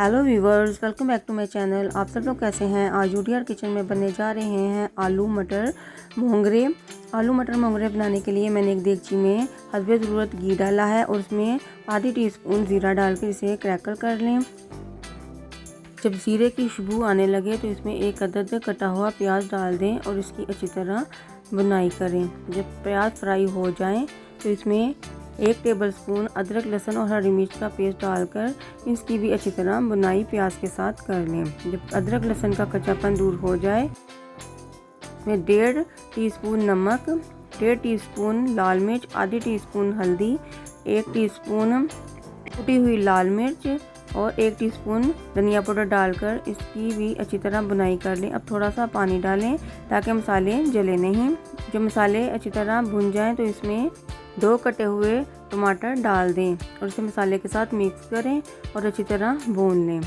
Hello viewers, welcome back to my channel. आप सब लोग कैसे हैं। आज यूटीआर किचन में बनने जा रहे हैं आलू मटर मोंगरे। आलू मटर मोंगरे बनाने के लिए मैंने एक देगची में हस्बे ज़रूरत घी डाला है और उसमें आधी टीस्पून ज़ीरा डालकर इसे क्रैकल कर लें। जब ज़ीरे की खुशबू आने लगे तो इसमें एक अदद कटा हुआ प्याज डाल दें और इसकी अच्छी तरह बुनाई करें। जब प्याज फ्राई हो जाए तो इसमें 1 टेबलस्पून अदरक, लहसुन और हरी मिर्च का पेस्ट डालकर इसकी भी अच्छी तरह बुनाई प्याज के साथ कर लें। जब अदरक लहसुन का कच्चापन दूर हो जाए में 1.5 टीस्पून नमक, 1.5 टीस्पून लाल मिर्च, आधी टीस्पून हल्दी, 1 टीस्पून कुटी हुई लाल मिर्च और 1 टीस्पून धनिया पाउडर डालकर इसकी भी अच्छी तरह बुनाई कर लें। अब थोड़ा सा पानी डालें ताकि मसाले जले नहीं। जब मसाले अच्छी तरह भुन जाएं तो इसमें 2 कटे हुए टमाटर डाल दें और इसे मसाले के साथ मिक्स करें और अच्छी तरह भून लें।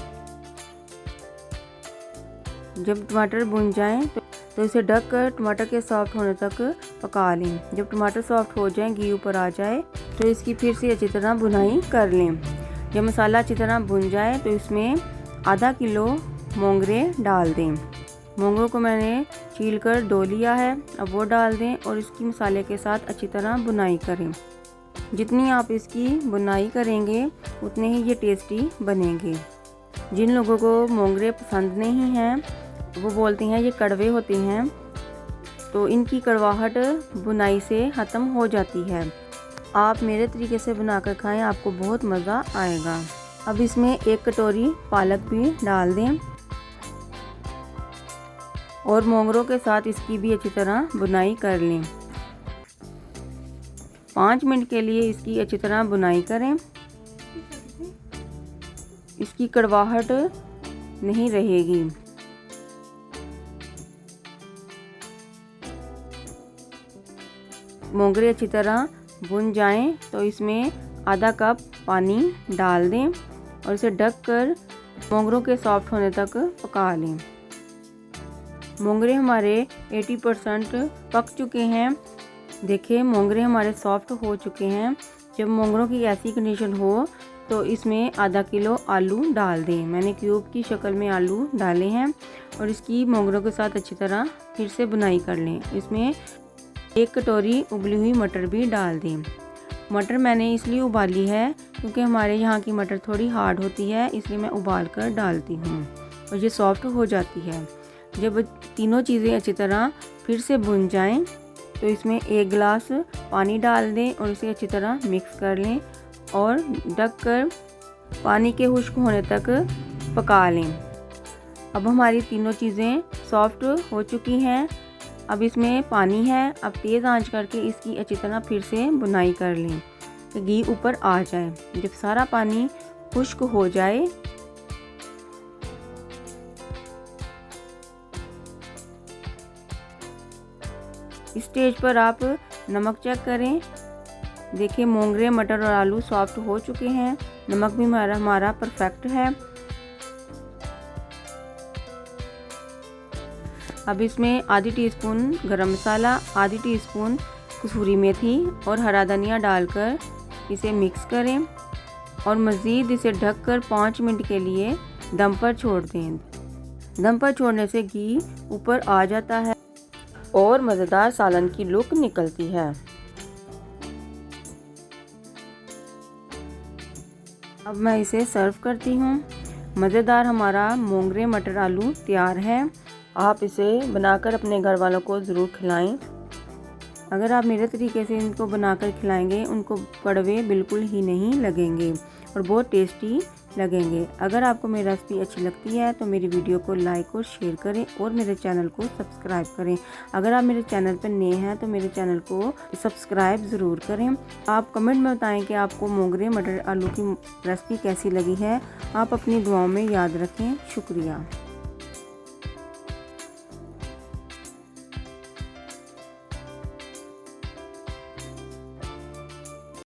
जब टमाटर भुन जाएं तो इसे ढककर टमाटर के सॉफ्ट होने तक पका लें। जब टमाटर सॉफ्ट हो जाएं, घी ऊपर आ जाए तो इसकी फिर से अच्छी तरह भुनाई कर लें। जब मसाला अच्छी तरह भुन जाए तो इसमें आधा किलो मोंगरे डाल दें। मोंगरों को मैंने छील कर धो लिया है, अब वो डाल दें और इसकी मसाले के साथ अच्छी तरह बुनाई करें। जितनी आप इसकी बुनाई करेंगे उतने ही ये टेस्टी बनेंगे। जिन लोगों को मोंगरे पसंद नहीं हैं वो बोलते हैं ये कड़वे होते हैं, तो इनकी कड़वाहट बुनाई से ख़त्म हो जाती है। आप मेरे तरीके से बनाकर खाएं, आपको बहुत मज़ा आएगा। अब इसमें 1 कटोरी पालक भी डाल दें और मोंगरों के साथ इसकी भी अच्छी तरह बुनाई कर लें। 5 मिनट के लिए इसकी अच्छी तरह बुनाई करें। इसकी कड़वाहट नहीं रहेगी। मोंगरे अच्छी तरह भुन जाएं तो इसमें आधा कप पानी डाल दें और इसे ढककर मोंगरों के सॉफ्ट होने तक पका लें। मोंगरे हमारे 80% पक चुके हैं। देखिए मोंगरे हमारे सॉफ्ट हो चुके हैं। जब मोंगरों की ऐसी कंडीशन हो तो इसमें आधा किलो आलू डाल दें। मैंने क्यूब की शक्ल में आलू डाले हैं और इसकी मोंगरों के साथ अच्छी तरह फिर से बुनाई कर लें। इसमें 1 कटोरी उबली हुई मटर भी डाल दें। मटर मैंने इसलिए उबाली है क्योंकि हमारे यहाँ की मटर थोड़ी हार्ड होती है, इसलिए मैं उबाल कर डालती हूँ और ये सॉफ्ट हो जाती है। जब तीनों चीज़ें अच्छी तरह फिर से भुन जाएं तो इसमें 1 गिलास पानी डाल दें और इसे अच्छी तरह मिक्स कर लें और ढककर पानी के खुश्क होने तक पका लें। अब हमारी तीनों चीज़ें सॉफ्ट हो चुकी हैं। अब इसमें पानी है। अब तेज़ आंच करके इसकी अच्छी तरह फिर से बुनाई कर लें कि घी ऊपर आ जाए। जब सारा पानी खुश्क हो जाए इस स्टेज पर आप नमक चेक करें। देखिए मोंगरे, मटर और आलू सॉफ्ट हो चुके हैं। नमक भी हमारा परफेक्ट है। अब इसमें आधी टीस्पून गरम मसाला, आधी टीस्पून कसूरी मेथी और हरा धनिया डालकर इसे मिक्स करें और मज़ीद इसे ढककर 5 मिनट के लिए दम पर छोड़ दें। दम पर छोड़ने से घी ऊपर आ जाता है और मज़ेदार सालन की लुक निकलती है। अब मैं इसे सर्व करती हूँ। मज़ेदार हमारा मोंगरे मटर आलू तैयार है। आप इसे बनाकर अपने घर वालों को ज़रूर खिलाएं। अगर आप मेरे तरीके से इनको बनाकर खिलाएंगे उनको कड़वे बिल्कुल ही नहीं लगेंगे और बहुत टेस्टी लगेंगे। अगर आपको मेरी रेसिपी अच्छी लगती है तो मेरी वीडियो को लाइक और शेयर करें और मेरे चैनल को सब्सक्राइब करें। अगर आप मेरे चैनल पर नए हैं तो मेरे चैनल को सब्सक्राइब ज़रूर करें। आप कमेंट में बताएं कि आपको मोंगरे मटर आलू की रेसिपी कैसी लगी है। आप अपनी दुआओं में याद रखें। शुक्रिया।